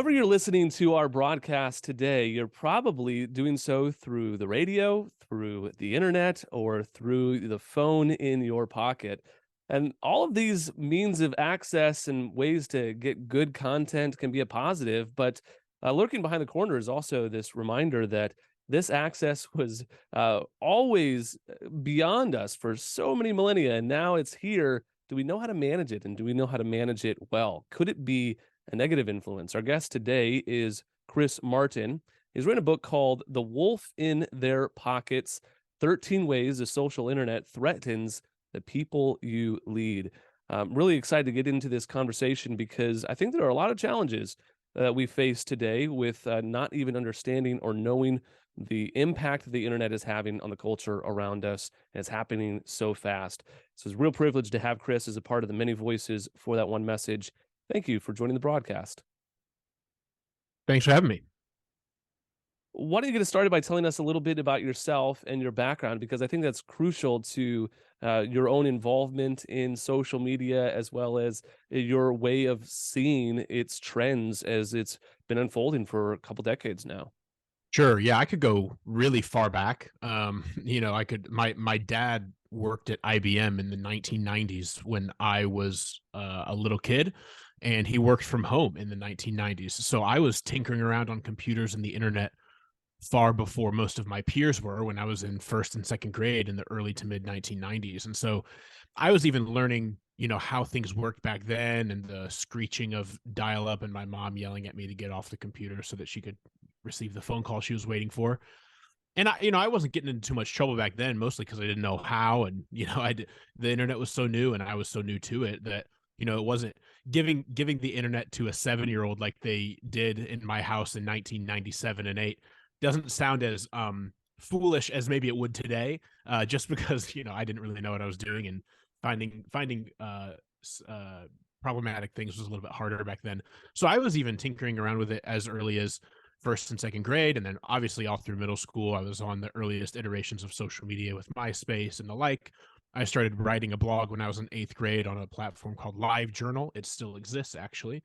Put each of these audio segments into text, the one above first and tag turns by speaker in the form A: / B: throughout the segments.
A: However, you're listening to our broadcast today, you're probably doing so through the radio, through the internet, or through the phone in your pocket. And all of these means of access and ways to get good content can be a positive, but lurking behind the corner is also this reminder that this access was always beyond us for so many millennia, and now it's here. Do we know how to manage it, and do we know how to manage it well? Could it be a negative influence? Our guest today is Chris Martin. He's written a book called The Wolf in Their Pockets: 13 Ways the Social Internet Threatens the People You Lead. I'm really excited to get into this conversation because I think there are a lot of challenges that we face today with not even understanding or knowing the impact the internet is having on the culture around us. And it's happening so fast. So it's a real privilege to have Chris as a part of the many voices for that one message. Thank you for joining the broadcast.
B: Thanks for having me.
A: Why don't you get started by telling us a little bit about yourself and your background? Because I think that's crucial to your own involvement in social media, as well as your way of seeing its trends as it's been unfolding for a couple decades now.
B: Sure. Yeah, I could go really far back. I could my dad worked at IBM in the 1990s when I was a little kid, and he worked from home in the 1990s. So I was tinkering around on computers and the internet far before most of my peers were when I was in first and second grade in the early to mid 1990s. And so I was even learning, how things worked back then, and the screeching of dial up and my mom yelling at me to get off the computer so that she could receive the phone call she was waiting for. And I wasn't getting into too much trouble back then, mostly because I didn't know how. And, the internet was so new and I was so new to it that, it wasn't giving the internet to a 7-year-old like they did in my house in 1997 and 8 doesn't sound as foolish as maybe it would today, just because I didn't really know what I was doing, and finding problematic things was a little bit harder back then. So I was even tinkering around with it as early as first and second grade, and then obviously all through middle school I was on the earliest iterations of social media with MySpace and the like. I started writing a blog when I was in 8th grade on a platform called LiveJournal. It still exists, actually.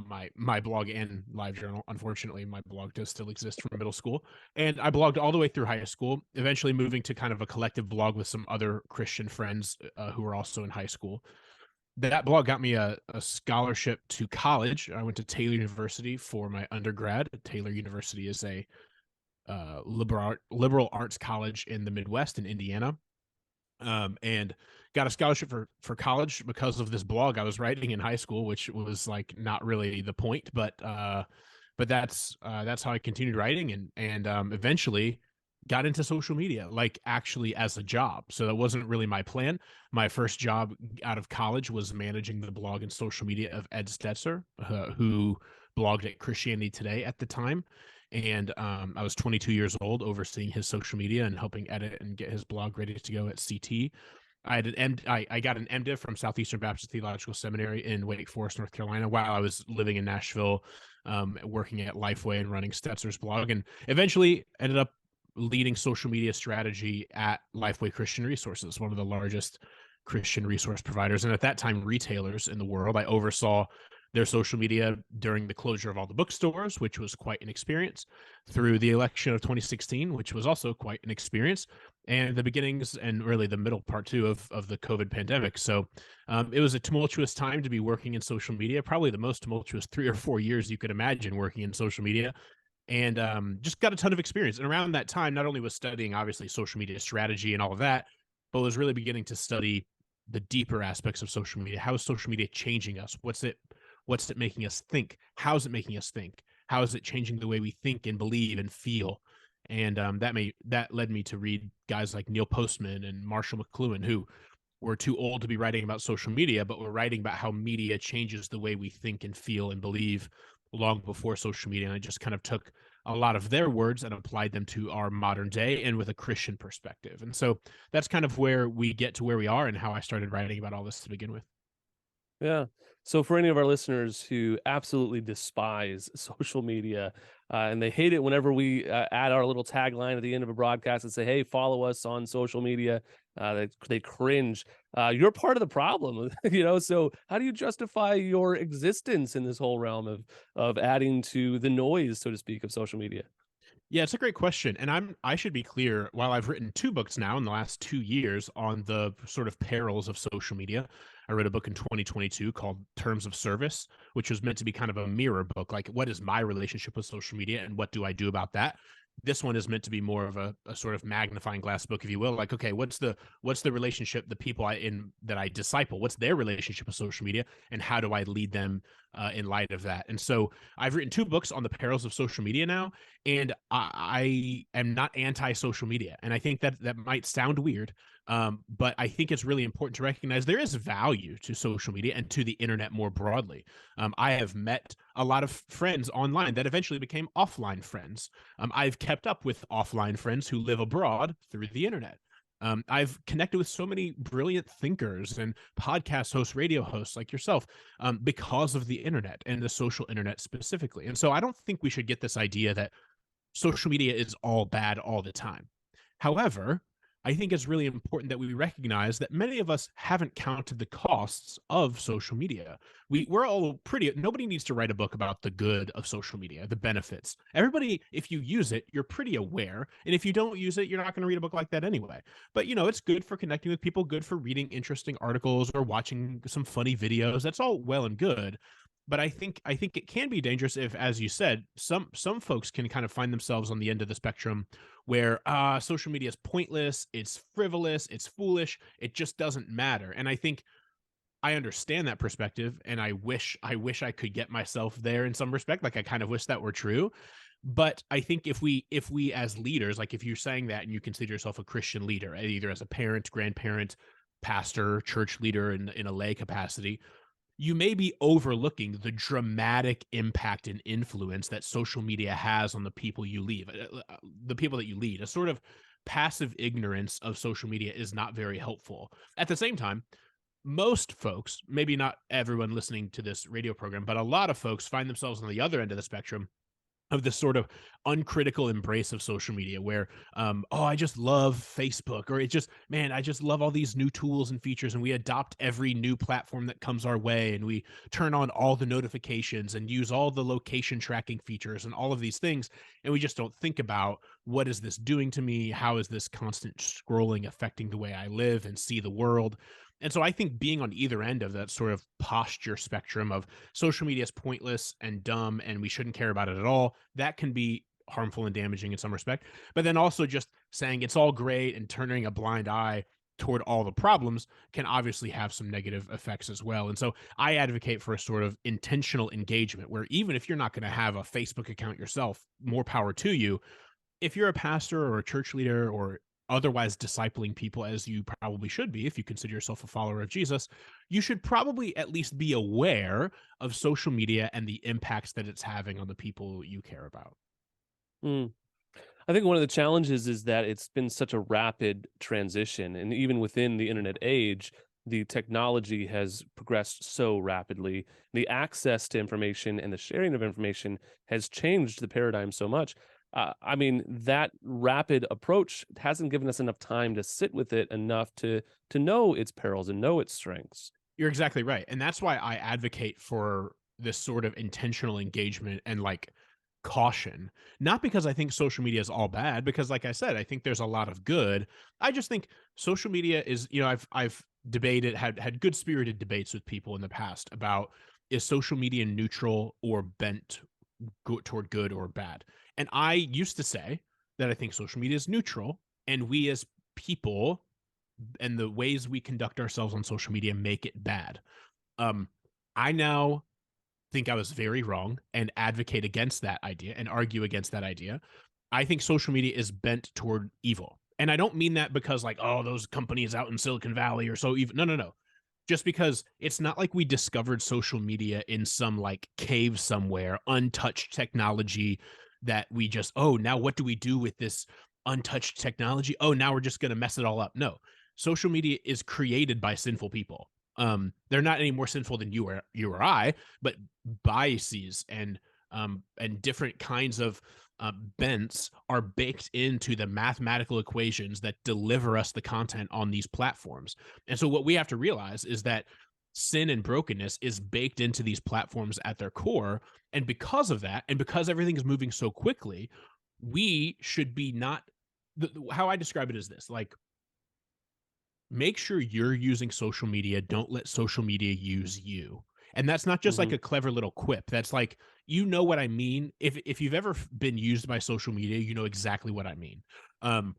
B: My blog and LiveJournal. Unfortunately, my blog does still exist from middle school, and I blogged all the way through high school. Eventually, moving to kind of a collective blog with some other Christian friends who were also in high school. That blog got me a scholarship to college. I went to Taylor University for my undergrad. Taylor University is a liberal arts college in the Midwest in Indiana, and got a scholarship for college because of this blog I was writing in high school, which was like not really the point, but that's how I continued writing, and eventually got into social media, like actually as a job. So that wasn't really my plan. My first job out of college was managing the blog and social media of Ed Stetzer, who blogged at Christianity Today at the time. And I was 22 years old, overseeing his social media and helping edit and get his blog ready to go at CT. I got an MDiv from Southeastern Baptist Theological Seminary in Wake Forest, North Carolina, while I was living in Nashville, working at Lifeway and running Stetzer's blog, and eventually ended up leading social media strategy at Lifeway Christian Resources, one of the largest Christian resource providers, and at that time retailers in the world. I oversaw their social media during the closure of all the bookstores, which was quite an experience, through the election of 2016, which was also quite an experience, and the beginnings and really the middle part too of the COVID pandemic. So it was a tumultuous time to be working in social media, probably the most tumultuous 3 or 4 years you could imagine working in social media, and just got a ton of experience. And around that time, not only was studying obviously social media strategy and all of that, but was really beginning to study the deeper aspects of social media. How is social media changing us? What's it making us think? How is it making us think? How is it changing the way we think and believe and feel? And that led me to read guys like Neil Postman and Marshall McLuhan, who were too old to be writing about social media, but were writing about how media changes the way we think and feel and believe long before social media. And I just kind of took a lot of their words and applied them to our modern day and with a Christian perspective. And so that's kind of where we get to where we are and how I started writing about all this to begin with.
A: Yeah. So for any of our listeners who absolutely despise social media and they hate it whenever we add our little tagline at the end of a broadcast and say, "Hey, follow us on social media," they cringe. You're part of the problem, So how do you justify your existence in this whole realm of adding to the noise, so to speak, of social media?
B: Yeah, it's a great question. And I should be clear, while I've written two books now in the last 2 years on the sort of perils of social media, I wrote a book in 2022 called Terms of Service, which was meant to be kind of a mirror book, like what is my relationship with social media and what do I do about that? This one is meant to be more of a sort of magnifying glass book, if you will. Like, okay, what's the relationship, the people that I disciple, what's their relationship with social media, and how do I lead them in light of that? And so I've written two books on the perils of social media now, and I am not anti-social media, and I think that that might sound weird, but I think it's really important to recognize there is value to social media and to the internet more broadly. I have met a lot of friends online that eventually became offline friends. I've kept up with offline friends who live abroad through the internet. I've connected with so many brilliant thinkers and podcast hosts, radio hosts like yourself, because of the internet and the social internet specifically. And so I don't think we should get this idea that social media is all bad all the time. However, I think it's really important that we recognize that many of us haven't counted the costs of social media. We're all pretty, nobody needs to write a book about the good of social media, the benefits. Everybody, if you use it, you're pretty aware. And if you don't use it, you're not going to read a book like that anyway. But it's good for connecting with people, good for reading interesting articles or watching some funny videos. That's all well and good, but I think it can be dangerous if, as you said, some folks can kind of find themselves on the end of the spectrum where social media is pointless, it's frivolous, it's foolish, it just doesn't matter. And I think I understand that perspective, and I wish I could get myself there in some respect. Like I kind of wish that were true. But I think if we as leaders, like if you're saying that and you consider yourself a Christian leader, either as a parent, grandparent, pastor, church leader in a lay capacity, you may be overlooking the dramatic impact and influence that social media has on the people you lead, the people that you lead. A sort of passive ignorance of social media is not very helpful. At the same time, most folks, maybe not everyone listening to this radio program, but a lot of folks find themselves on the other end of the spectrum of this sort of uncritical embrace of social media where oh, I just love Facebook, or it just, man, I just love all these new tools and features, and we adopt every new platform that comes our way, and we turn on all the notifications and use all the location tracking features and all of these things, and we just don't think about what is this doing to me, how is this constant scrolling affecting the way I live and see the world. And so I think being on either end of that sort of posture spectrum of social media is pointless and dumb and we shouldn't care about it at all, that can be harmful and damaging in some respect. But then also just saying it's all great and turning a blind eye toward all the problems can obviously have some negative effects as well. And so I advocate for a sort of intentional engagement where even if you're not going to have a Facebook account yourself, more power to you. If you're a pastor or a church leader or otherwise discipling people, as you probably should be if you consider yourself a follower of Jesus, you should probably at least be aware of social media and the impacts that it's having on the people you care about.
A: Mm. I think one of the challenges is that it's been such a rapid transition, and even within the internet age, the technology has progressed so rapidly. The access to information and the sharing of information has changed the paradigm so much. I mean, that rapid approach hasn't given us enough time to sit with it enough to know its perils and know its strengths.
B: You're exactly right. And that's why I advocate for this sort of intentional engagement and like caution. Not because I think social media is all bad, because like I said, I think there's a lot of good. I just think social media is, I've debated, had good spirited debates with people in the past about, is social media neutral or bent toward good or bad? And I used to say that I think social media is neutral, and we as people and the ways we conduct ourselves on social media make it bad. Um, I now think I was very wrong and advocate against that idea and argue against that idea. I think social media is bent toward evil. And I don't mean that because, like, oh, those companies out in Silicon Valley are so evil. No, no, no. Just because it's not like we discovered social media in some like cave somewhere, untouched technology that we just, oh, now what do we do with this untouched technology? Oh, now we're just going to mess it all up. No, social media is created by sinful people. They're not any more sinful than you or I, but biases and different kinds of bents are baked into the mathematical equations that deliver us the content on these platforms. And so what we have to realize is that sin and brokenness is baked into these platforms at their core. And because of that, and because everything is moving so quickly, we should be not how I describe it is this, like, make sure you're using social media. Don't let social media use you. And that's not just like
A: Hmm.
B: a clever little quip. That's like, you know what I mean. If you've ever been used by social media, you know exactly what I mean. Um,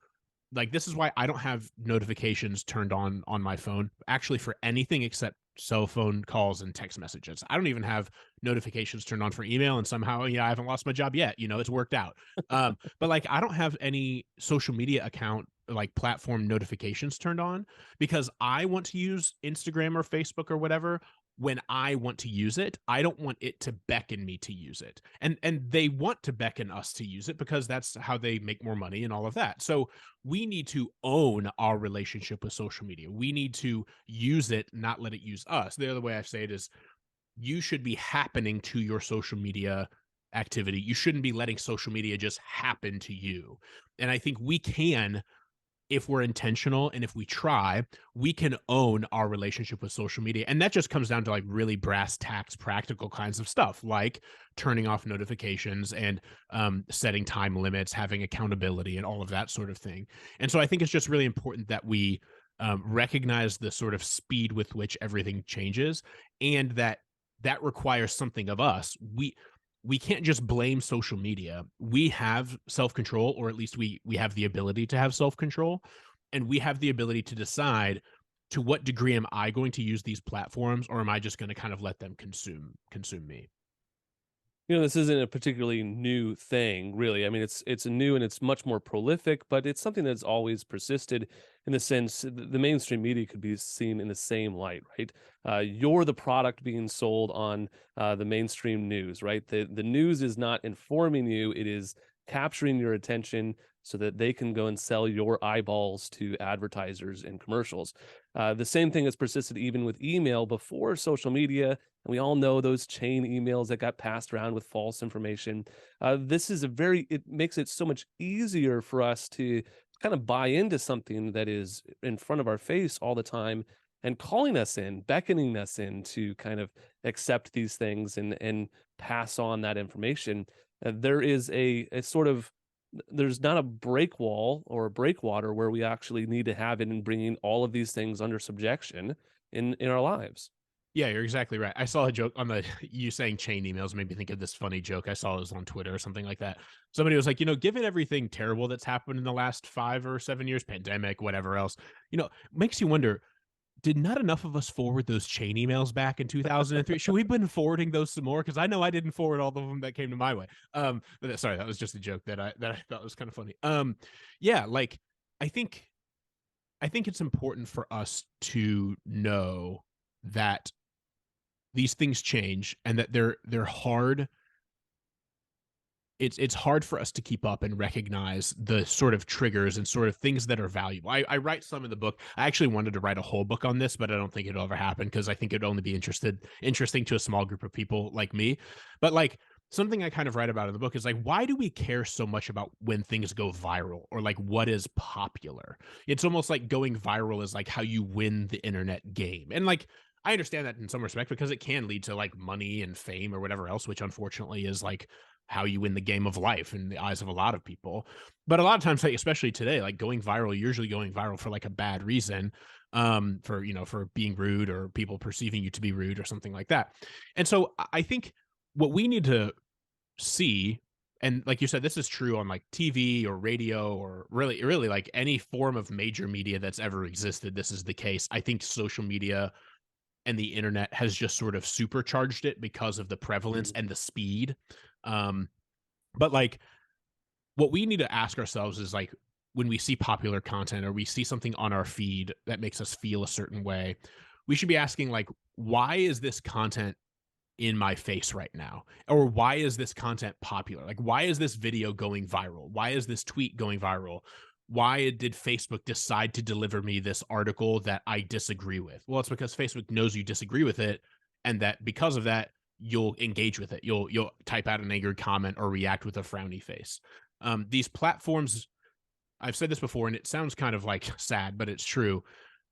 B: like, this is why I don't have notifications turned on my phone actually for anything except cell phone calls and text messages. I don't even have notifications turned on for email, and somehow, I haven't lost my job yet. It's worked out. But like, I don't have any social media account, like, platform notifications turned on, because I want to use Instagram or Facebook or whatever when I want to use it. I don't want it to beckon me to use it. And they want to beckon us to use it because that's how they make more money and all of that. So we need to own our relationship with social media. We need to use it, not let it use us. The other way I say it is, you should be happening to your social media activity. You shouldn't be letting social media just happen to you. And I think we can, if we're intentional and if we try, we can own our relationship with social media. And that just comes down to like really brass tacks, practical kinds of stuff, like turning off notifications and setting time limits, having accountability, and all of that sort of thing. And so I think it's just really important that we recognize the sort of speed with which everything changes, and that requires something of us. We can't just blame social media. We have self-control, or at least we have the ability to have self-control, and we have the ability to decide, to what degree am I going to use these platforms, or am I just going to kind of let them consume me?
A: This isn't a particularly new thing, really. I mean, it's new and it's much more prolific, but it's something that's always persisted in the sense the mainstream media could be seen in the same light, right? You're the product being sold on the mainstream news, right? The news is not informing you; it is capturing your attention so that they can go and sell your eyeballs to advertisers and commercials. The same thing has persisted even with email before social media, and we all know those chain emails that got passed around with false information. It makes it so much easier for us to kind of buy into something that is in front of our face all the time and calling us in, beckoning us in to kind of accept these things and pass on that information. There is a sort of there's not a break wall or a breakwater where we actually need to have it in bringing all of these things under subjection in our lives.
B: Yeah, you're exactly right. I saw a joke on the you saying chain emails made me think of this funny joke. I saw it was on Twitter or something like that. Somebody was like, given everything terrible that's happened in the last 5 or 7 years, pandemic, whatever else, makes you wonder, did not enough of us forward those chain emails back in 2003? Should we have been forwarding those some more? Because I know I didn't forward all of them that came to my way. Sorry, that was just a joke that I thought was kind of funny. Yeah, like, I think I think it's important for us to know that these things change, and that they're hard. It's hard for us to keep up and recognize the sort of triggers and sort of things that are valuable. I write some in the book. I actually wanted to write a whole book on this, but I don't think it'll ever happen, because I think it'd only be interesting to a small group of people like me. But like, something I kind of write about in the book is like, why do we care so much about when things go viral, or like what is popular? It's almost like going viral is like how you win the internet game. And like, I understand that in some respect, because it can lead to like money and fame or whatever else, which unfortunately is like how you win the game of life in the eyes of a lot of people. But a lot of times, like, especially today, like, going viral, usually going viral for like a bad reason, for being rude, or people perceiving you to be rude or something like that. And so I think what we need to see, and like you said, this is true on like TV or radio, or really like any form of major media that's ever existed. This is the case. I think social media and the internet has just sort of supercharged it because of the prevalence
A: Mhm.
B: and the speed. Um, but like, what we need to ask ourselves is like, when we see popular content, or we see something on our feed that makes us feel a certain way, we should be asking, like, why is this content in my face right now? Or why is this content popular? Like, why is this video going viral? Why is this tweet going viral? Why did Facebook decide to deliver me this article that I disagree with? Well, it's because Facebook knows you disagree with it, and that because of that, you'll engage with it. You'll type out an angry comment or react with a frowny face. These platforms, I've said this before, and it sounds kind of like sad, but it's true.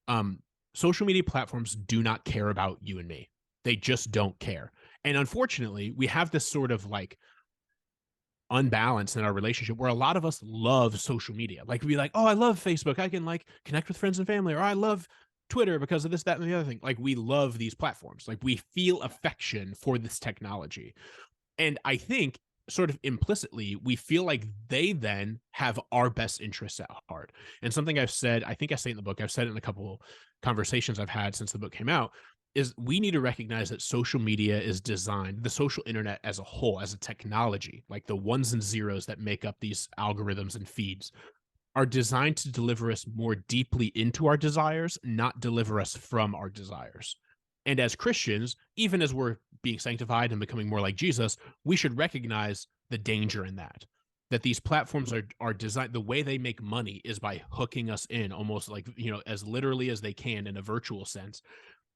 B: Um, Social media platforms do not care about you and me. They just don't care. And unfortunately, we have this sort of like unbalance in our relationship where a lot of us love social media. Like we'd be like, oh, I love Facebook. I can like connect with friends and family, or I love Twitter because of this, that, and the other thing. Like we love these platforms. Like we feel affection for this technology. And I think sort of implicitly, we feel like they then have our best interests at heart. And something I've said, I think I say in the book, I've said it in a couple conversations I've had since the book came out, is we need to recognize that social media is designed, the social internet as a whole, as a technology, like the ones and zeros that make up these algorithms and feeds, are designed to deliver us more deeply into our desires, not deliver us from our desires. And as Christians, even as we're being sanctified and becoming more like Jesus, we should recognize the danger in that. That these platforms are designed, the way they make money is by hooking us in almost like, as literally as they can in a virtual sense,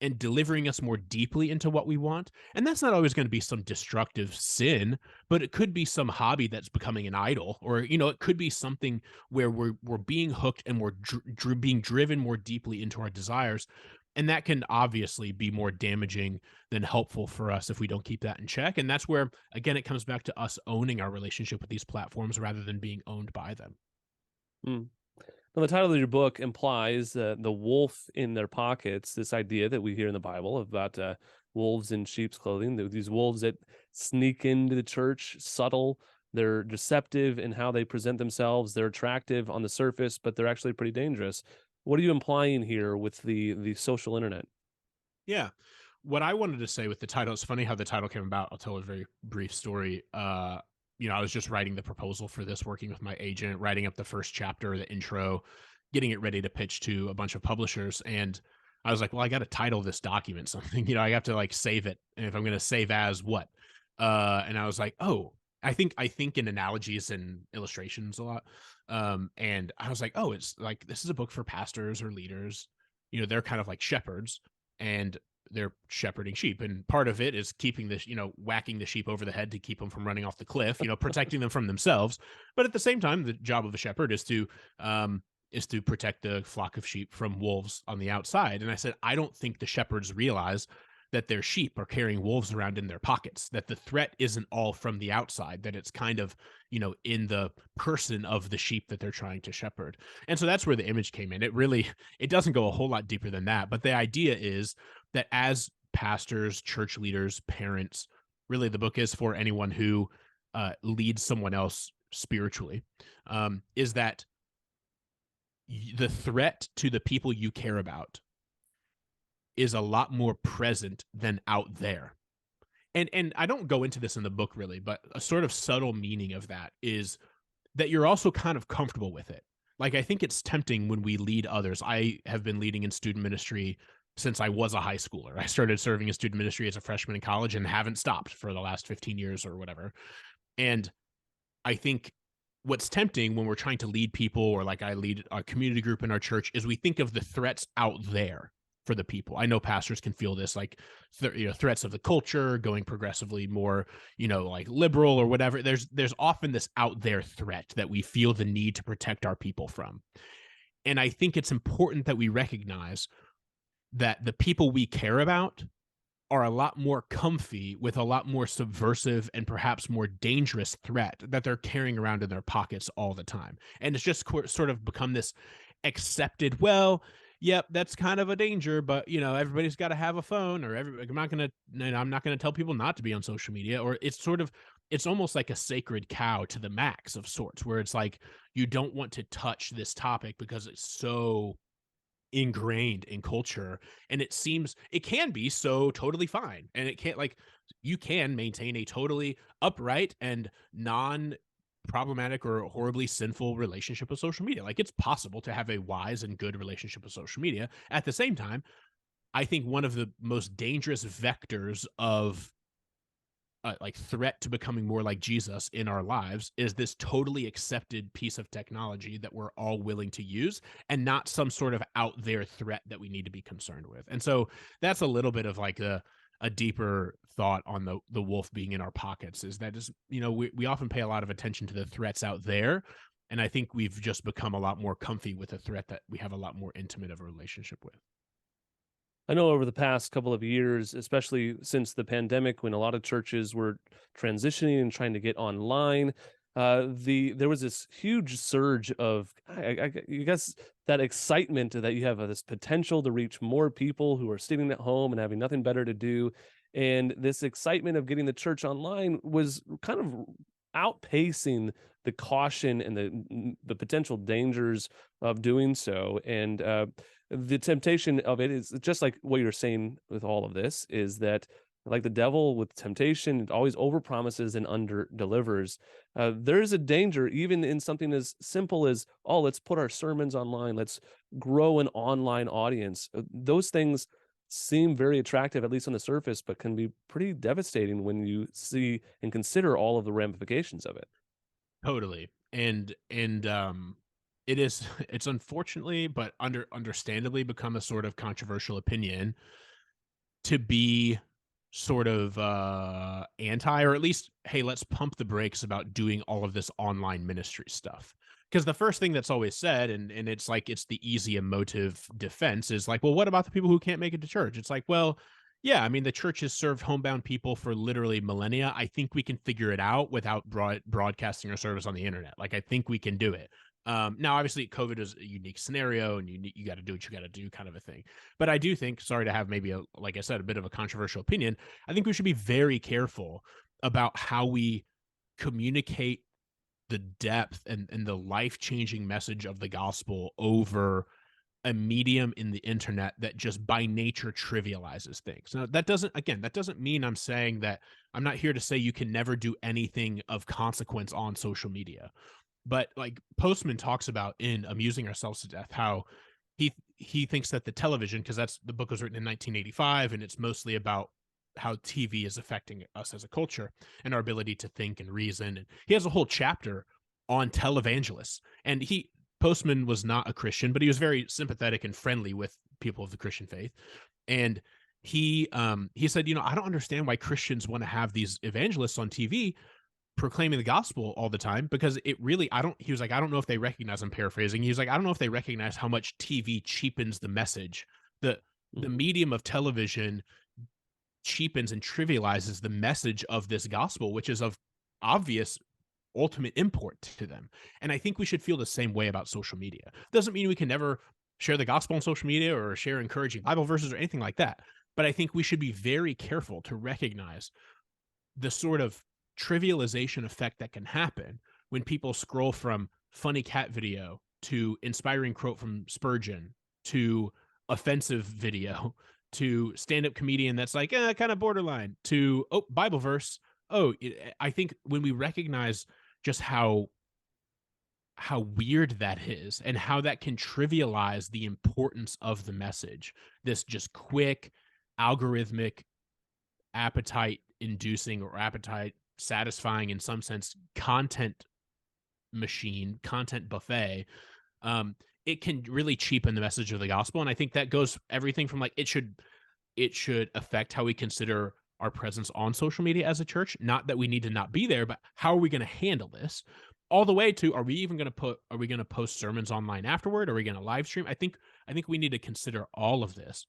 B: and delivering us more deeply into what we want. And that's not always going to be some destructive sin, but it could be some hobby that's becoming an idol, or it could be something where we're being hooked and we're being driven more deeply into our desires. And that can obviously be more damaging than helpful for us if we don't keep that in check. And that's where, again, it comes back to us owning our relationship with these platforms rather than being owned by them.
A: Mm. Now, the title of your book implies the wolf in their pockets, this idea that we hear in the Bible about wolves in sheep's clothing, these wolves that sneak into the church, subtle, they're deceptive in how they present themselves, they're attractive on the surface, but they're actually pretty dangerous. What are you implying here with the social internet?
B: Yeah. What I wanted to say with the title, it's funny how the title came about. I'll tell a very brief story. I was just writing the proposal for this, working with my agent, writing up the first chapter, the intro, getting it ready to pitch to a bunch of publishers. And I was like, well, I got to title this document something, I have to like save it. And if I'm going to save as what? And I was like, oh, I think in analogies and illustrations a lot. And I was like, oh, it's like, this is a book for pastors or leaders. They're kind of like shepherds, and they're shepherding sheep. And part of it is keeping this, whacking the sheep over the head to keep them from running off the cliff, protecting them from themselves. But at the same time, the job of a shepherd is to protect the flock of sheep from wolves on the outside. And I said, I don't think the shepherds realize that their sheep are carrying wolves around in their pockets, that the threat isn't all from the outside, that it's kind of, in the person of the sheep that they're trying to shepherd. And so that's where the image came in. It doesn't go a whole lot deeper than that. But the idea is that as pastors, church leaders, parents, really the book is for anyone who leads someone else spiritually, is that the threat to the people you care about is a lot more present than out there. And I don't go into this in the book really, but a sort of subtle meaning of that is that you're also kind of comfortable with it. Like I think it's tempting when we lead others. I have been leading in student ministry since I was a high schooler. I started serving in student ministry as a freshman in college and haven't stopped for the last 15 years or whatever. And I think what's tempting when we're trying to lead people, or like I lead a community group in our church, is we think of the threats out there for the people. I know pastors can feel this, like threats of the culture going progressively more, like liberal or whatever. There's often this out there threat that we feel the need to protect our people from. And I think it's important that we recognize that the people we care about are a lot more comfy with a lot more subversive and perhaps more dangerous threat that they're carrying around in their pockets all the time. And it's just sort of become this accepted, well, yep, that's kind of a danger, but everybody's got to have a phone, or I'm not going to tell people not to be on social media. Or it's almost like a sacred cow to the max of sorts, where it's like, you don't want to touch this topic because it's so ingrained in culture, and it can be so totally fine, and it can't, like, you can maintain a totally upright and non problematic or horribly sinful relationship with social media. Like, it's possible to have a wise and good relationship with social media. At the same time, I think one of the most dangerous vectors of like threat to becoming more like Jesus in our lives is this totally accepted piece of technology that we're all willing to use, and not some sort of out there threat that we need to be concerned with. And so that's a little bit of like a deeper thought on the wolf being in our pockets. Is that just, we often pay a lot of attention to the threats out there, and I think we've just become a lot more comfy with a threat that we have a lot more intimate of a relationship with.
A: I know over the past couple of years, especially since the pandemic, when a lot of churches were transitioning and trying to get online, there was this huge surge of, I guess, that excitement that you have this potential to reach more people who are sitting at home and having nothing better to do, and this excitement of getting the church online was kind of outpacing the caution and the potential dangers of doing so, and the temptation of it is just like what you're saying with all of this is that, like the devil with temptation, it always overpromises and under delivers. There is a danger even in something as simple as, oh, let's put our sermons online, let's grow an online audience. Those things seem very attractive, at least on the surface, but can be pretty devastating when you see and consider all of the ramifications of it.
B: Totally. And it is it's unfortunately but understandably become a sort of controversial opinion to be sort of anti, or at least, hey, let's pump the brakes about doing all of this online ministry stuff. Because the first thing that's always said, and it's like it's the easy emotive defense, is like, well, what about the people who can't make it to church? It's like, well, yeah, I mean, the church has served homebound people for literally millennia. I think we can figure it out without broadcasting our service on the internet. Like, I think we can do it. Now, obviously, COVID is a unique scenario, and you got to do what you got to do, kind of a thing. But I do think, sorry to have maybe like I said, a bit of a controversial opinion. I think we should be very careful about how we communicate the depth and the life changing message of the gospel over a medium in the internet that just by nature trivializes things. Now, that doesn't mean I'm saying that I'm not here to say you can never do anything of consequence on social media. But like Postman talks about in Amusing Ourselves to Death, how he thinks that the television, because that's the book was written in 1985, and it's mostly about how TV is affecting us as a culture and our ability to think and reason. And he has a whole chapter on televangelists. And Postman was not a Christian, but he was very sympathetic and friendly with people of the Christian faith. And he said, I don't understand why Christians want to have these evangelists on TV proclaiming the gospel all the time, because it really, he was like, I don't know if they recognize, I'm paraphrasing. He was like, I don't know if they recognize how much TV cheapens the message. The
A: Mhm.
B: medium of television cheapens and trivializes the message of this gospel, which is of obvious ultimate import to them. And I think we should feel the same way about social media. Doesn't mean we can never share the gospel on social media or share encouraging Bible verses or anything like that. But I think we should be very careful to recognize the sort of trivialization effect that can happen when people scroll from funny cat video to inspiring quote from Spurgeon to offensive video to stand-up comedian that's like kind of borderline to Bible verse. I think when we recognize just how weird that is and how that can trivialize the importance of the message, this just quick algorithmic appetite inducing or appetite satisfying in some sense content machine, content buffet, it can really cheapen the message of the gospel. And I think that goes everything from like it should affect how we consider our presence on social media as a church. Not that we need to not be there, but how are we going to handle this? All the way to, are we going to post sermons online afterward? Are we going to live stream? I think we need to consider all of this.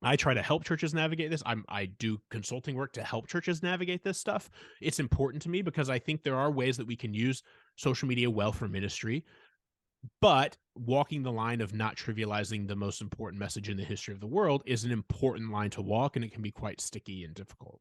B: I try to help churches navigate this. I do consulting work to help churches navigate this stuff. It's important to me because I think there are ways that we can use social media well for ministry, but walking the line of not trivializing the most important message in the history of the world is an important line to walk, and it can be quite sticky and difficult.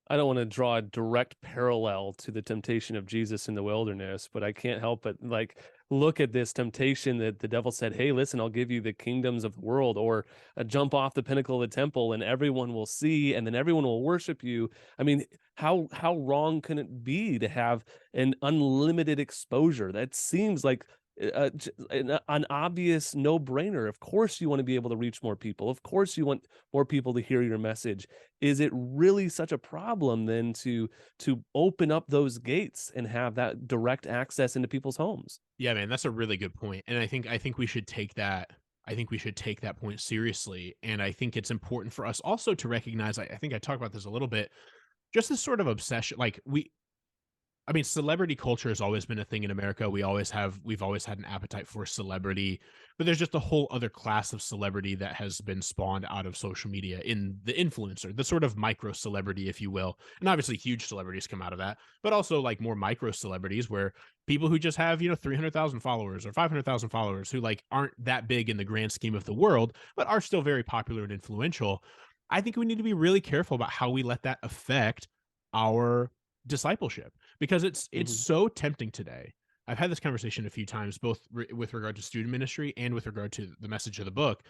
A: I don't want to draw a direct parallel to the temptation of Jesus in the wilderness, but I can't help but like look at this temptation that the devil said, "Hey, listen, I'll give you the kingdoms of the world, or jump off the pinnacle of the temple, and everyone will see, and then everyone will worship you." I mean, how wrong can it be to have an unlimited exposure? That seems like an obvious no-brainer. Of course, you want to be able to reach more people. Of course, you want more people to hear your message. Is it really such a problem then to open up those gates and have that direct access into people's homes?
B: Yeah, man, that's a really good point. And I think we should take that I think we should take that point seriously. And I think it's important for us also to recognize, I think I talked about this a little bit, just this sort of obsession. I mean, celebrity culture has always been a thing in America. We've always had an appetite for celebrity, but there's just a whole other class of celebrity that has been spawned out of social media in the influencer, the sort of micro celebrity, if you will. And obviously huge celebrities come out of that, but also like more micro celebrities where people who just have, 300,000 followers or 500,000 followers who like aren't that big in the grand scheme of the world, but are still very popular and influential. I think we need to be really careful about how we let that affect our discipleship, because it's
A: Mhm.
B: so tempting today. I've had this conversation a few times, both with regard to student ministry and with regard to the message of the book.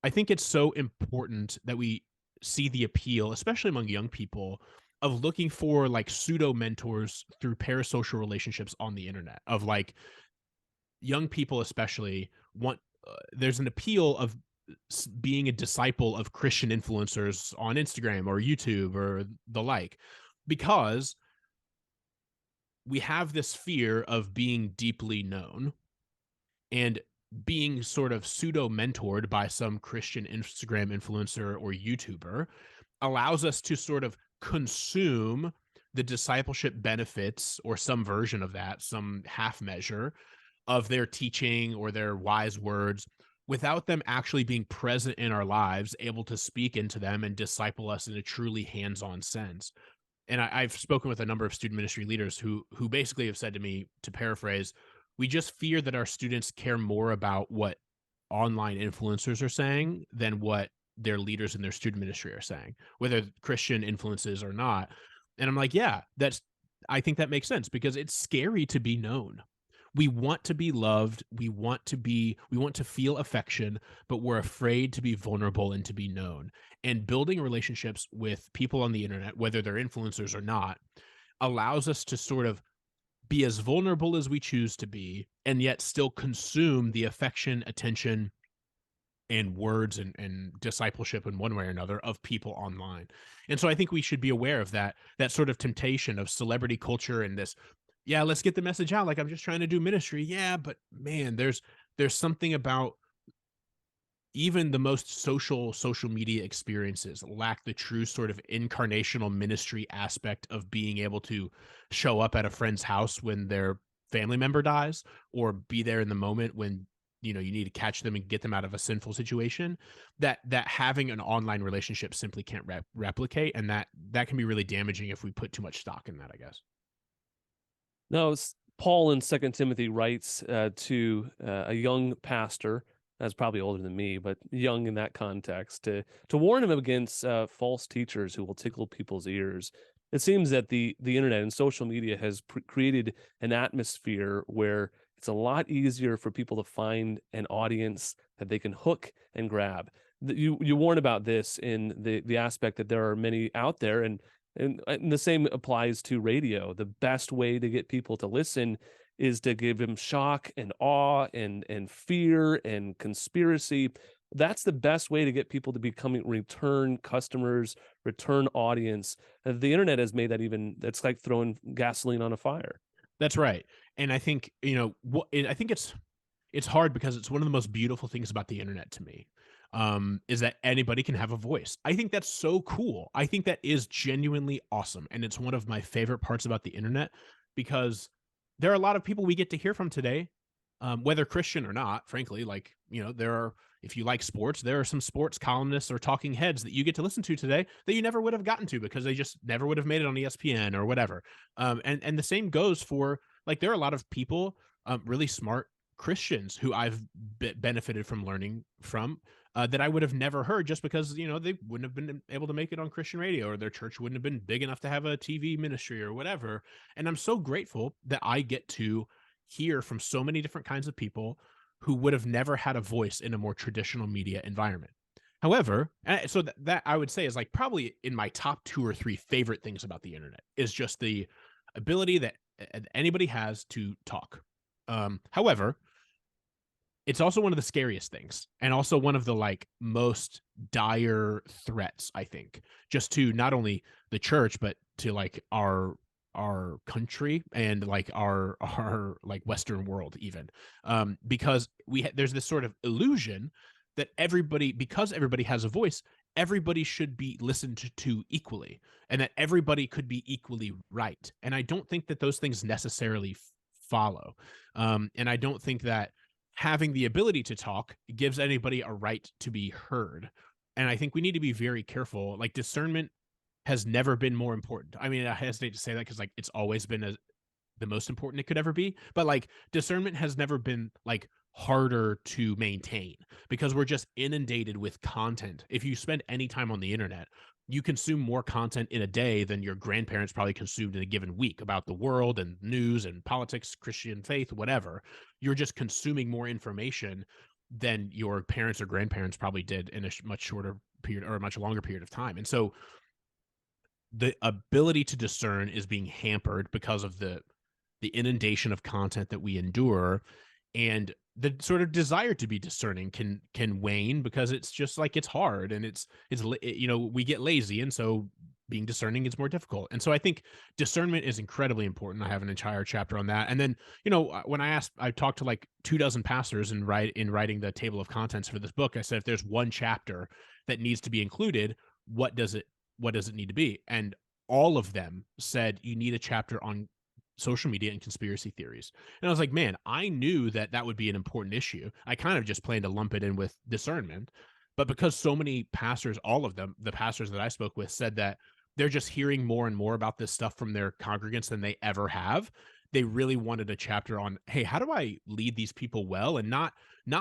B: I think it's so important that we see the appeal, especially among young people, of looking for like pseudo mentors through parasocial relationships on the internet. Of like young people, especially, want there's an appeal of being a disciple of Christian influencers on Instagram or YouTube or the like, because we have this fear of being deeply known and being sort of pseudo mentored by some Christian Instagram influencer or YouTuber allows us to sort of consume the discipleship benefits or some version of that, some half measure of their teaching or their wise words without them actually being present in our lives, able to speak into them and disciple us in a truly hands-on sense. And I've spoken with a number of student ministry leaders who basically have said to me, to paraphrase, we just fear that our students care more about what online influencers are saying than what their leaders in their student ministry are saying, whether Christian influences or not. And I'm like, yeah, I think that makes sense, because it's scary to be known. We want to be loved, we want to feel affection, but we're afraid to be vulnerable and to be known. And building relationships with people on the internet, whether they're influencers or not, allows us to sort of be as vulnerable as we choose to be and yet still consume the affection, attention, and words and discipleship in one way or another of people online. And so I think we should be aware of that sort of temptation of celebrity culture and this, yeah, let's get the message out like I'm just trying to do ministry. Yeah, but man, there's something about even the most social media experiences lack the true sort of incarnational ministry aspect of being able to show up at a friend's house when their family member dies, or be there in the moment when you need to catch them and get them out of a sinful situation, that having an online relationship simply can't replicate. And that can be really damaging if we put too much stock in that, I guess.
A: No, Paul in Second Timothy writes to a young pastor that's probably older than me, but young in that context, to warn him against false teachers who will tickle people's ears. It seems that the internet and social media has created an atmosphere where it's a lot easier for people to find an audience that they can hook and grab. You warn about this in the aspect that there are many out there, and the same applies to radio. The best way to get people to listen is to give them shock and awe and fear and conspiracy. That's the best way to get people to becoming return customers, return audience. The internet has made that even, that's like throwing gasoline on a fire.
B: That's right. And I think, I think it's hard because it's one of the most beautiful things about the internet to me, is that anybody can have a voice. I think that's so cool. I think that is genuinely awesome. And it's one of my favorite parts about the internet, because there are a lot of people we get to hear from today, whether Christian or not, frankly. Like, if you like sports, there are some sports columnists or talking heads that you get to listen to today that you never would have gotten to because they just never would have made it on ESPN or whatever. And the same goes for, like, there are a lot of people, really smart Christians who I've benefited from learning from, that I would have never heard just because, they wouldn't have been able to make it on Christian radio, or their church wouldn't have been big enough to have a TV ministry or whatever. And I'm so grateful that I get to hear from so many different kinds of people who would have never had a voice in a more traditional media environment. However, so that I would say is like probably in my top 2 or 3 favorite things about the internet, is just the ability that anybody has to talk. However, it's also one of the scariest things, and also one of the like most dire threats, I think, just to not only the church, but to like our our country and like our like Western world even, because there's this sort of illusion that because everybody has a voice, everybody should be listened to equally, and that everybody could be equally right. And I don't think that those things necessarily follow. And I don't think that having the ability to talk gives anybody a right to be heard. And I think we need to be very careful. Like discernment has never been more important. I mean, I hesitate to say that because like it's always been the most important it could ever be. But like discernment has never been like harder to maintain because we're just inundated with content. If you spend any time on the internet, you consume more content in a day than your grandparents probably consumed in a given week about the world and news and politics, Christian faith, whatever. You're just consuming more information than your parents or grandparents probably did in a much shorter period or a much longer period of time. And so the ability to discern is being hampered because of the inundation of content that we endure, and the sort of desire to be discerning can wane because it's just like it's hard and we get lazy, and so being discerning is more difficult. And so I think discernment is incredibly important. I have an entire chapter on that. And then when I talked to like 24 pastors in writing the table of contents for this book, I said if there's one chapter that needs to be included, what does it need to be? And all of them said you need a chapter on social media and conspiracy theories. And I was like, man, I knew that that would be an important issue. I kind of just planned to lump it in with discernment. But because so many pastors, all of them, the pastors that I spoke with, said that they're just hearing more and more about this stuff from their congregants than they ever have, they really wanted a chapter on, hey, how do I lead these people well and not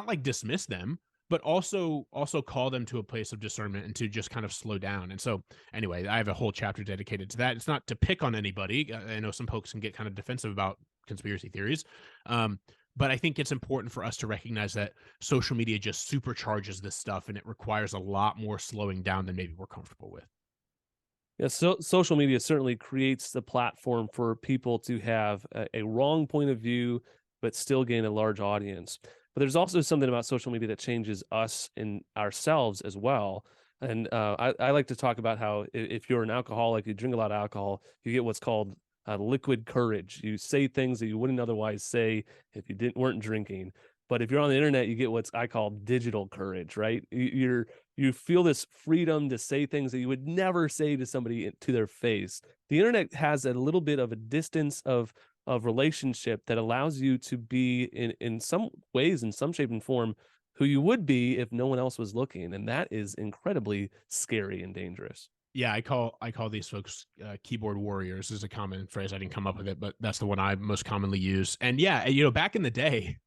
B: like dismiss them, but also call them to a place of discernment and to just kind of slow down. And so anyway, I have a whole chapter dedicated to that. It's not to pick on anybody. I know some folks can get kind of defensive about conspiracy theories. But I think it's important for us to recognize that social media just supercharges this stuff and it requires a lot more slowing down than maybe we're comfortable with.
A: Yeah, so social media certainly creates the platform for people to have a wrong point of view, but still gain a large audience. But there's also something about social media that changes us and ourselves as well. And I like to talk about how if you're an alcoholic, you drink a lot of alcohol, you get what's called liquid courage. You say things that you wouldn't otherwise say if you weren't drinking. But if you're on the internet, you get what's I call digital courage, right? You feel this freedom to say things that you would never say to somebody to their face. The internet has a little bit of a distance of relationship that allows you to be in some ways, in some shape and form, who you would be if no one else was looking, and that is incredibly scary and dangerous.
B: Yeah, I call these folks keyboard warriors is a common phrase. I didn't come up with it, but that's the one I most commonly use. And yeah, back in the day,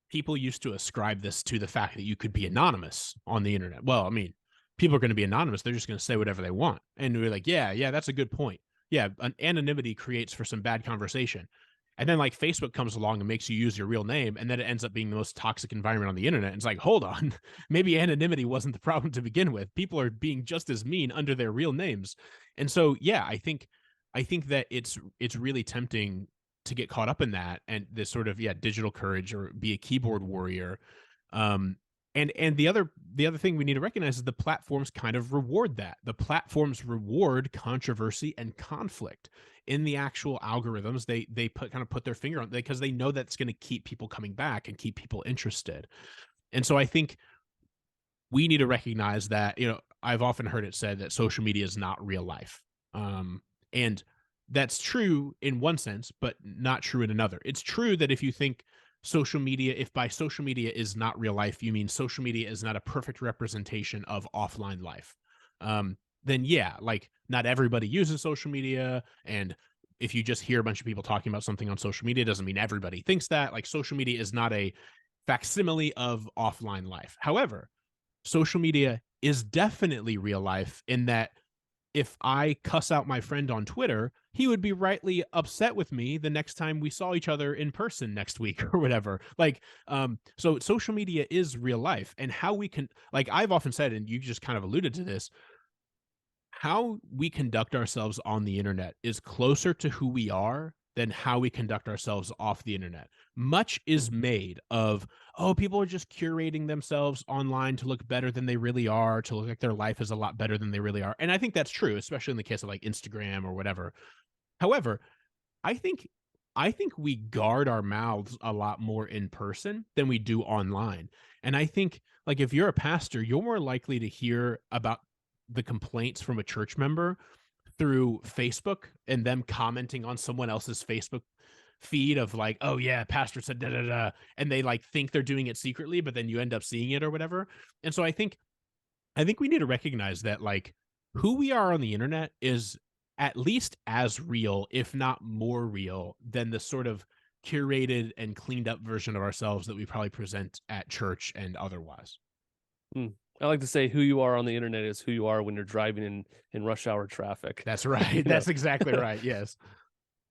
B: people used to ascribe this to the fact that you could be anonymous on the internet. Well, I mean, people are going to be anonymous. They're just going to say whatever they want. And we're like, yeah, that's a good point. Yeah, anonymity creates for some bad conversation. And then like Facebook comes along and makes you use your real name, and then it ends up being the most toxic environment on the internet. And it's like, hold on, maybe anonymity wasn't the problem to begin with. People are being just as mean under their real names. And so, yeah, I think that it's really tempting to get caught up in that and this sort of digital courage or be a keyboard warrior. And the other thing we need to recognize is the platforms kind of reward that. The platforms reward controversy and conflict in the actual algorithms. They put their finger on it because they know that's going to keep people coming back and keep people interested. And so I think we need to recognize that, I've often heard it said that social media is not real life. And that's true in one sense, but not true in another. It's true that if you think if by social media is not real life, you mean social media is not a perfect representation of offline life, then yeah, like not everybody uses social media. And if you just hear a bunch of people talking about something on social media, doesn't mean everybody thinks that. Like social media is not a facsimile of offline life. However, social media is definitely real life in that if I cuss out my friend on Twitter, he would be rightly upset with me the next time we saw each other in person next week or whatever. Like, so social media is real life, and how we can, like I've often said, and you just kind of alluded to this, how we conduct ourselves on the internet is closer to who we are than how we conduct ourselves off the internet. Much is made of, oh, people are just curating themselves online to look better than they really are, to look like their life is a lot better than they really are. And I think that's true, especially in the case of like Instagram or whatever. However, I think I think we guard our mouths a lot more in person than we do online. And I think like if you're a pastor, you're more likely to hear about the complaints from a church member through Facebook and them commenting on someone else's Facebook feed of like, oh yeah, pastor said da da da, and they like think they're doing it secretly, but then you end up seeing it or whatever. And so I think we need to recognize that like who we are on the internet is at least as real, if not more real, than the sort of curated and cleaned up version of ourselves that we probably present at church and otherwise.
A: Mm. I like to say who you are on the internet is who you are when you're driving in rush hour traffic.
B: That's right.
A: You know,
B: That's exactly right. Yes.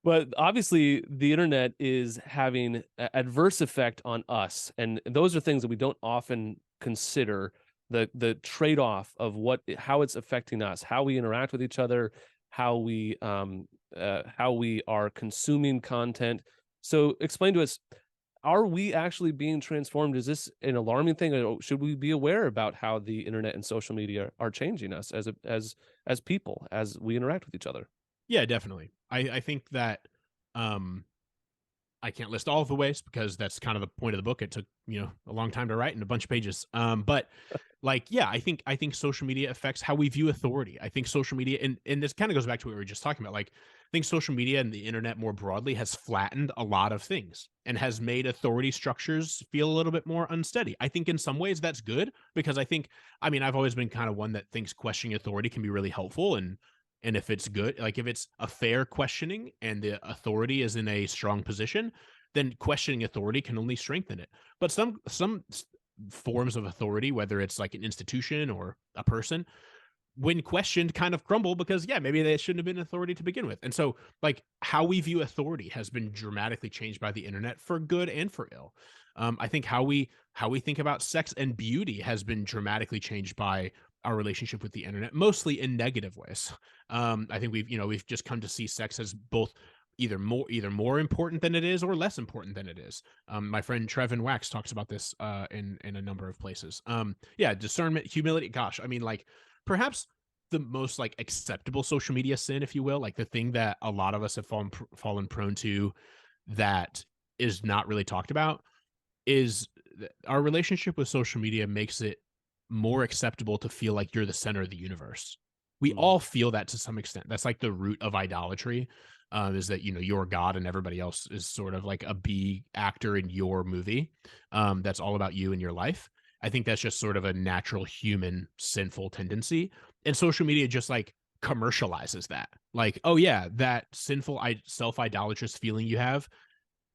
A: but obviously the internet is having adverse effect on us, and those are things that we don't often consider, the trade-off of how it's affecting us, how we interact with each other, how we are consuming content. So explain to us, are we actually being transformed? Is this an alarming thing, or should we be aware about how the internet and social media are changing us as people, as we interact with each other?
B: Yeah, definitely. I think that um I can't list all of the ways because that's kind of the point of the book. It took, a long time to write and a bunch of pages. But like, yeah, I think social media affects how we view authority. I think social media and this kind of goes back to what we were just talking about. Like, I think social media and the internet more broadly has flattened a lot of things and has made authority structures feel a little bit more unsteady. I think in some ways that's good because I mean, I've always been kind of one that thinks questioning authority can be really helpful and if it's good, like if it's a fair questioning and the authority is in a strong position, then questioning authority can only strengthen it. But some forms of authority, whether it's like an institution or a person, when questioned kind of crumble because yeah, maybe they shouldn't have been authority to begin with. And so like how we view authority has been dramatically changed by the internet for good and for ill. I think how we think about sex and beauty has been dramatically changed by our relationship with the internet, mostly in negative ways. I think we've just come to see sex as both either more important than it is or less important than it is. My friend Trevin Wax talks about this in a number of places. Yeah, discernment, humility. Gosh, I mean, like perhaps the most like acceptable social media sin, if you will, like the thing that a lot of us have fallen prone to that is not really talked about is our relationship with social media makes it more acceptable to feel like you're the center of the universe. We
A: Mm.
B: all feel that to some extent. That's like the root of idolatry, is that you're God and everybody else is sort of like a B actor in your movie. That's all about you and your life. I think that's just sort of a natural human sinful tendency, and social media just like commercializes that. Like, oh yeah, that sinful self idolatrous feeling you have,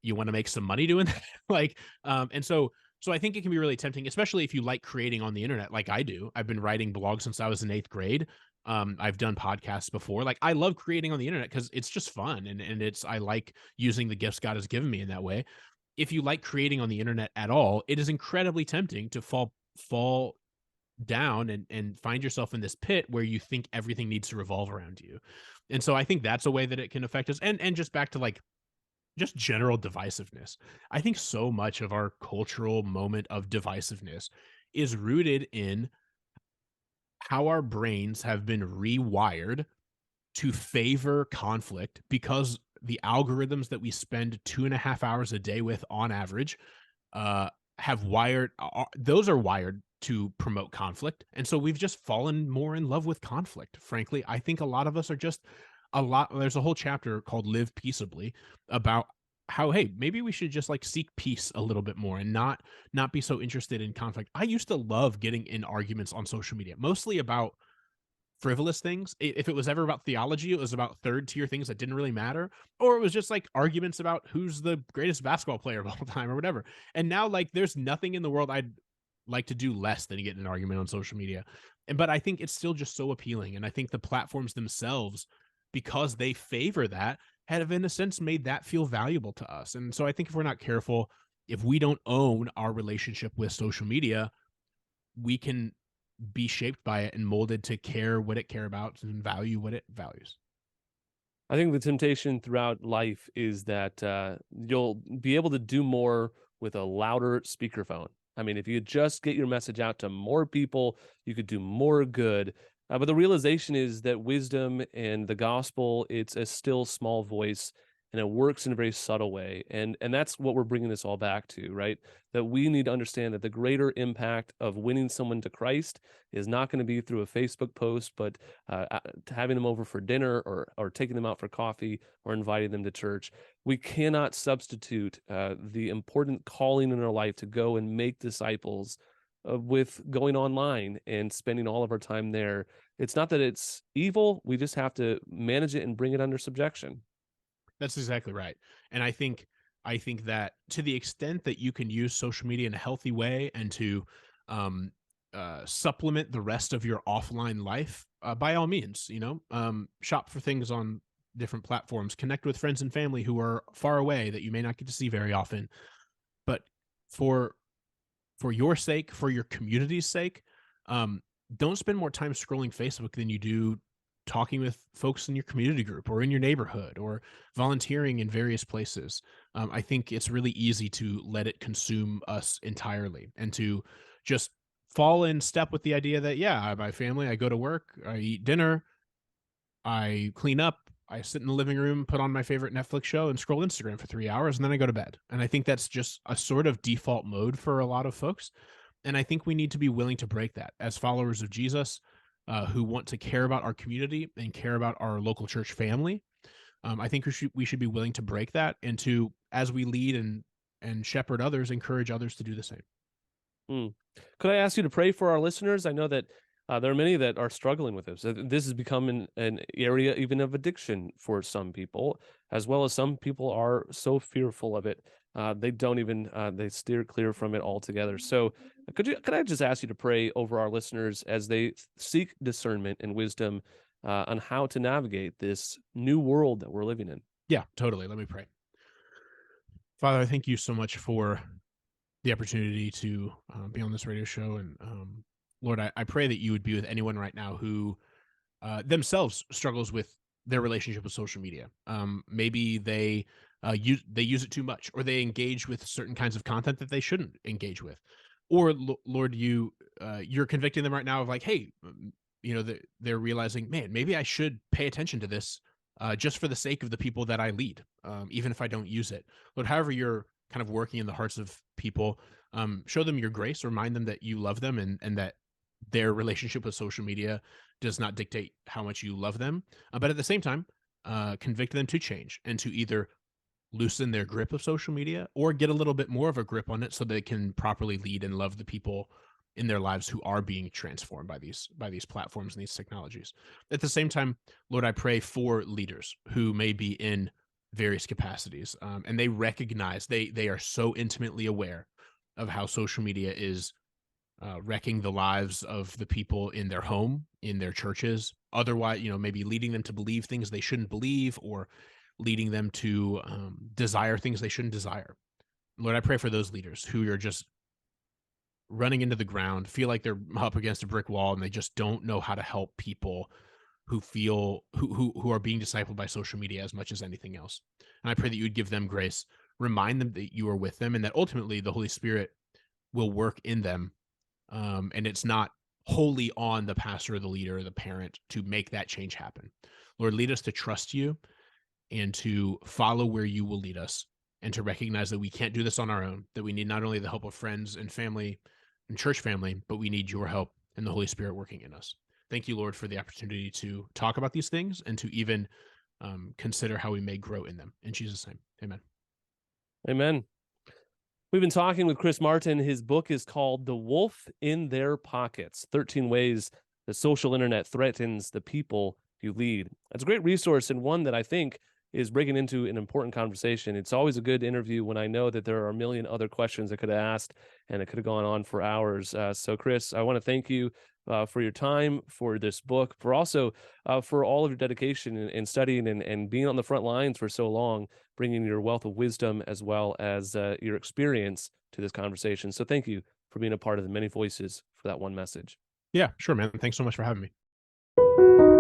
B: you want to make some money doing that. Like and so I think it can be really tempting, especially if you like creating on the internet like I do. I've been writing blogs since I was in 8th grade. I've done podcasts before. Like I love creating on the internet because it's just fun and it's I like using the gifts God has given me in that way. If you like creating on the internet at all, it is incredibly tempting to fall down and find yourself in this pit where you think everything needs to revolve around you. And so I think that's a way that it can affect us. And just back to like just general divisiveness. I think so much of our cultural moment of divisiveness is rooted in how our brains have been rewired to favor conflict because the algorithms that we spend 2.5 hours a day with on average uh, have wired, those are wired to promote conflict. And so we've just fallen more in love with conflict. Frankly, I think a lot of us are just there's a whole chapter called Live Peaceably about how hey maybe we should just like seek peace a little bit more and not be so interested in conflict. I used to love getting in arguments on social media mostly about frivolous things. If it was ever about theology, it was about third tier things that didn't really matter, or it was just like arguments about who's the greatest basketball player of all time or whatever. And now, like, there's nothing in the world I'd like to do less than get in an argument on social media. But I think it's still just so appealing. And I think the platforms themselves, because they favor that, have in a sense made that feel valuable to us. And so I think if we're not careful, if we don't own our relationship with social media, we can be shaped by it and molded to care what it care about and value what it values.
A: I think the temptation throughout life is that you'll be able to do more with a louder speakerphone. I mean, if you just get your message out to more people, you could do more good. But the realization is that wisdom and the gospel, it's a still small voice, and it works in a very subtle way. And that's what we're bringing this all back to, right? That we need to understand that the greater impact of winning someone to Christ is not going to be through a Facebook post, but having them over for dinner, or taking them out for coffee, or inviting them to church. We cannot substitute the important calling in our life to go and make disciples with going online and spending all of our time there. It's not that it's evil. We just have to manage it and bring it under subjection.
B: That's exactly right. And I think that to the extent that you can use social media in a healthy way and to um, supplement the rest of your offline life, by all means, shop for things on different platforms, connect with friends and family who are far away that you may not get to see very often. But for for your sake, for your community's sake, um, don't spend more time scrolling Facebook than you do talking with folks in your community group or in your neighborhood or volunteering in various places. I think it's really easy to let it consume us entirely and to just fall in step with the idea that, yeah, I have my family, I go to work, I eat dinner, I clean up, I sit in the living room, put on my favorite Netflix show and scroll Instagram for 3 hours, and then I go to bed. And I think that's just a sort of default mode for a lot of folks. And I think we need to be willing to break that as followers of Jesus, who want to care about our community and care about our local church family. I think we should be willing to break that and to, as we lead and shepherd others, encourage others to do the same.
A: Mm. Could I ask you to pray for our listeners? I know that there are many that are struggling with this. This has become an area even of addiction for some people, as well as some people are so fearful of it. They don't even they steer clear from it altogether. So could I just ask you to pray over our listeners as they seek discernment and wisdom on how to navigate this new world that we're living in?
B: Yeah, totally. Let me pray. Father, I thank you so much for the opportunity to be on this radio show. And Lord, I pray that you would be with anyone right now who themselves struggles with their relationship with social media. Maybe they use it too much, or they engage with certain kinds of content that they shouldn't engage with, or Lord, you're convicting them right now of like, hey, they're realizing, man, maybe I should pay attention to this just for the sake of the people that I lead, even if I don't use it. Lord, however you're kind of working in the hearts of people, show them your grace, remind them that you love them, and that their relationship with social media does not dictate how much you love them. But at the same time, convict them to change and to either loosen their grip of social media or get a little bit more of a grip on it so they can properly lead and love the people in their lives who are being transformed by these platforms and these technologies. At the same time, Lord, I pray for leaders who may be in various capacities, and they recognize they are so intimately aware of how social media is wrecking the lives of the people in their home, in their churches. Otherwise, maybe leading them to believe things they shouldn't believe, or leading them to desire things they shouldn't desire. Lord, I pray for those leaders who are just running into the ground, feel like they're up against a brick wall, and they just don't know how to help people who feel who are being discipled by social media as much as anything else. And I pray that you would give them grace, remind them that you are with them, and that ultimately the Holy Spirit will work in them. And it's not wholly on the pastor or the leader or the parent to make that change happen. Lord, lead us to trust you and to follow where you will lead us, and to recognize that we can't do this on our own, that we need not only the help of friends and family and church family, but we need your help and the Holy Spirit working in us. Thank you, Lord, for the opportunity to talk about these things and to even consider how we may grow in them. In Jesus' name, amen.
A: Amen. We've been talking with Chris Martin. His book is called The Wolf in Their Pockets: 13 Ways the Social Internet Threatens the People You Lead. It's a great resource, and one that I think is breaking into an important conversation. It's always a good interview when I know that there are a million other questions I could have asked, and it could have gone on for hours. So, Chris, I want to thank you for your time, for this book, for also for all of your dedication and studying and being on the front lines for so long, bringing your wealth of wisdom as well as your experience to this conversation. So thank you for being a part of the many voices for that one message.
B: Yeah, sure, man. Thanks so much for having me.